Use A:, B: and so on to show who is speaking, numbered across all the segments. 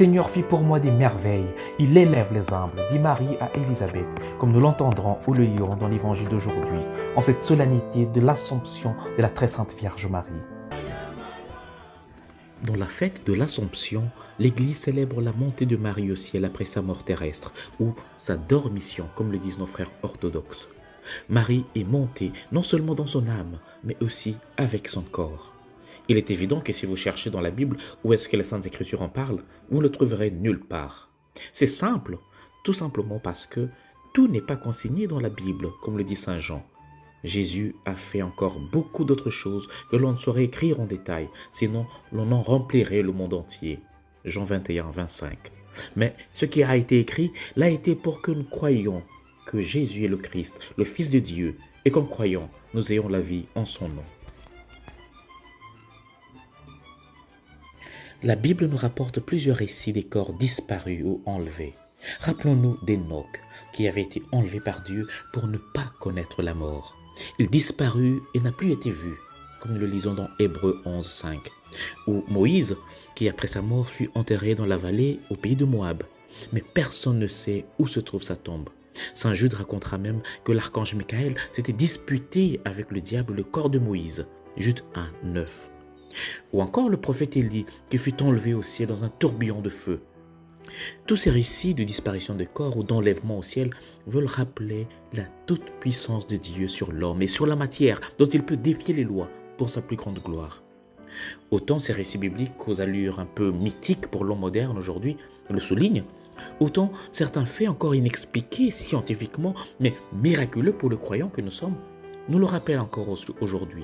A: Seigneur fit pour moi des merveilles. Il élève les humbles, dit Marie à Élisabeth, comme nous l'entendrons ou le lirons dans l'évangile d'aujourd'hui, en cette solennité de l'Assomption de la très sainte Vierge Marie. Dans la fête de l'Assomption, l'Église célèbre la montée de Marie au ciel après sa mort terrestre, ou sa dormition, comme le disent nos frères orthodoxes. Marie est montée non seulement dans son âme, mais aussi avec son corps. Il est évident que si vous cherchez dans la Bible où est-ce que les Saintes Écritures en parlent, vous ne le trouverez nulle part. C'est simple, tout simplement parce que tout n'est pas consigné dans la Bible, comme le dit Saint Jean. Jésus a fait encore beaucoup d'autres choses que l'on ne saurait écrire en détail, sinon l'on en remplirait le monde entier. Jean 21, 25. Mais ce qui a été écrit l'a été pour que nous croyions que Jésus est le Christ, le Fils de Dieu, et qu'en croyant, nous ayons la vie en son nom. La Bible nous rapporte plusieurs récits des corps disparus ou enlevés. Rappelons-nous d'Enoch, qui avait été enlevé par Dieu pour ne pas connaître la mort. Il disparut et n'a plus été vu, comme nous le lisons dans Hébreux 11, 5. Ou Moïse, qui après sa mort fut enterré dans la vallée au pays de Moab. Mais personne ne sait où se trouve sa tombe. Saint Jude racontera même que l'archange Michael s'était disputé avec le diable le corps de Moïse. Jude 1, 9. Ou encore le prophète Élie qui fut enlevé au ciel dans un tourbillon de feu. Tous ces récits de disparition de corps ou d'enlèvement au ciel veulent rappeler la toute-puissance de Dieu sur l'homme et sur la matière dont il peut défier les lois pour sa plus grande gloire. Autant ces récits bibliques aux allures un peu mythiques pour l'homme moderne aujourd'hui le soulignent, autant certains faits encore inexpliqués scientifiquement mais miraculeux pour le croyant que nous sommes, nous le rappellent encore aujourd'hui.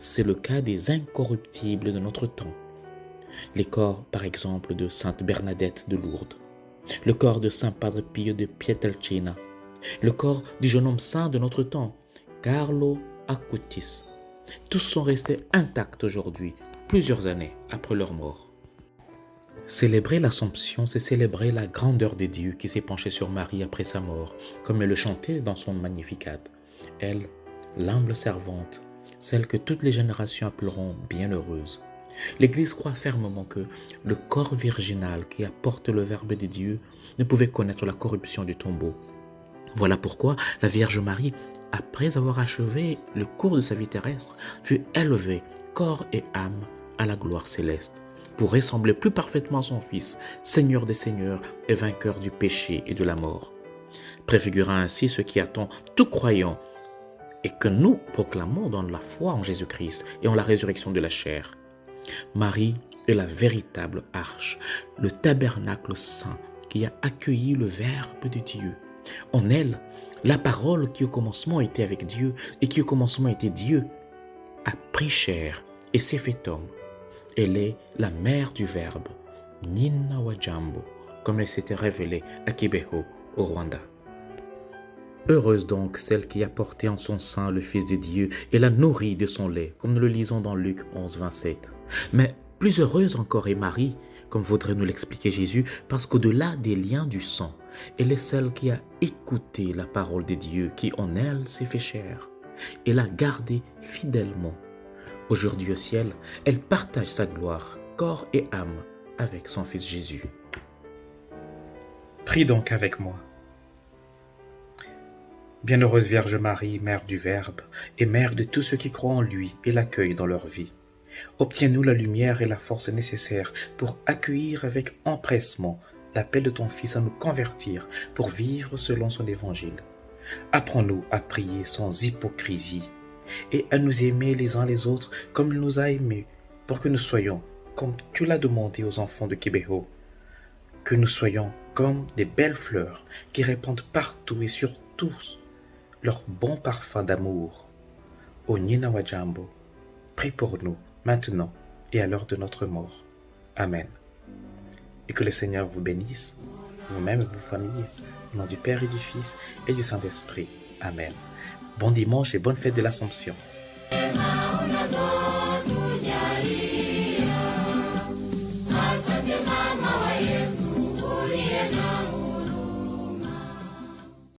A: C'est le cas des incorruptibles de notre temps. Les corps, par exemple, de Sainte Bernadette de Lourdes, le corps de Saint Padre Pio de Pietrelcina, le corps du jeune homme saint de notre temps, Carlo Acutis. Tous sont restés intacts aujourd'hui, plusieurs années après leur mort. Célébrer l'Assomption, c'est célébrer la grandeur de Dieu qui s'est penché sur Marie après sa mort, comme elle le chantait dans son Magnificat. Elle, l'humble servante, celle que toutes les générations appelleront bienheureuse. L'Église croit fermement que le corps virginal qui apporte le Verbe de Dieu ne pouvait connaître la corruption du tombeau. Voilà pourquoi la Vierge Marie, après avoir achevé le cours de sa vie terrestre, fut élevée, corps et âme, à la gloire céleste, pour ressembler plus parfaitement à son Fils, Seigneur des Seigneurs et vainqueur du péché et de la mort. Préfigurant ainsi ce qui attend tout croyant et que nous proclamons dans la foi en Jésus-Christ et en la résurrection de la chair. Marie est la véritable arche, le tabernacle saint qui a accueilli le Verbe de Dieu. En elle, la parole qui au commencement était avec Dieu et qui au commencement était Dieu, a pris chair et s'est fait homme. Elle est la mère du Verbe, Nyina wa Jambo, comme elle s'était révélée à Kibeho, au Rwanda. Heureuse donc celle qui a porté en son sein le Fils de Dieu et l'a nourri de son lait, comme nous le lisons dans Luc 11, 27. Mais plus heureuse encore est Marie, comme voudrait nous l'expliquer Jésus, parce qu'au-delà des liens du sang, elle est celle qui a écouté la parole de Dieu, qui en elle s'est fait chair, et l'a gardée fidèlement. Aujourd'hui au ciel, elle partage sa gloire, corps et âme, avec son Fils Jésus. Prie donc avec moi. Bienheureuse Vierge Marie, Mère du Verbe, et Mère de tous ceux qui croient en lui et l'accueillent dans leur vie. Obtiens-nous la lumière et la force nécessaires pour accueillir avec empressement l'appel de ton Fils à nous convertir pour vivre selon son évangile. Apprends-nous à prier sans hypocrisie et à nous aimer les uns les autres comme il nous a aimés, pour que nous soyons, comme tu l'as demandé aux enfants de Kibeho, que nous soyons comme des belles fleurs qui répandent partout et sur tous leur bon parfum d'amour. Ô Nyina wa Jambo, prie pour nous, maintenant et à l'heure de notre mort. Amen. Et que le Seigneur vous bénisse, vous-même et vos familles, au nom du Père et du Fils et du Saint-Esprit. Amen. Bon dimanche et bonne fête de l'Assomption.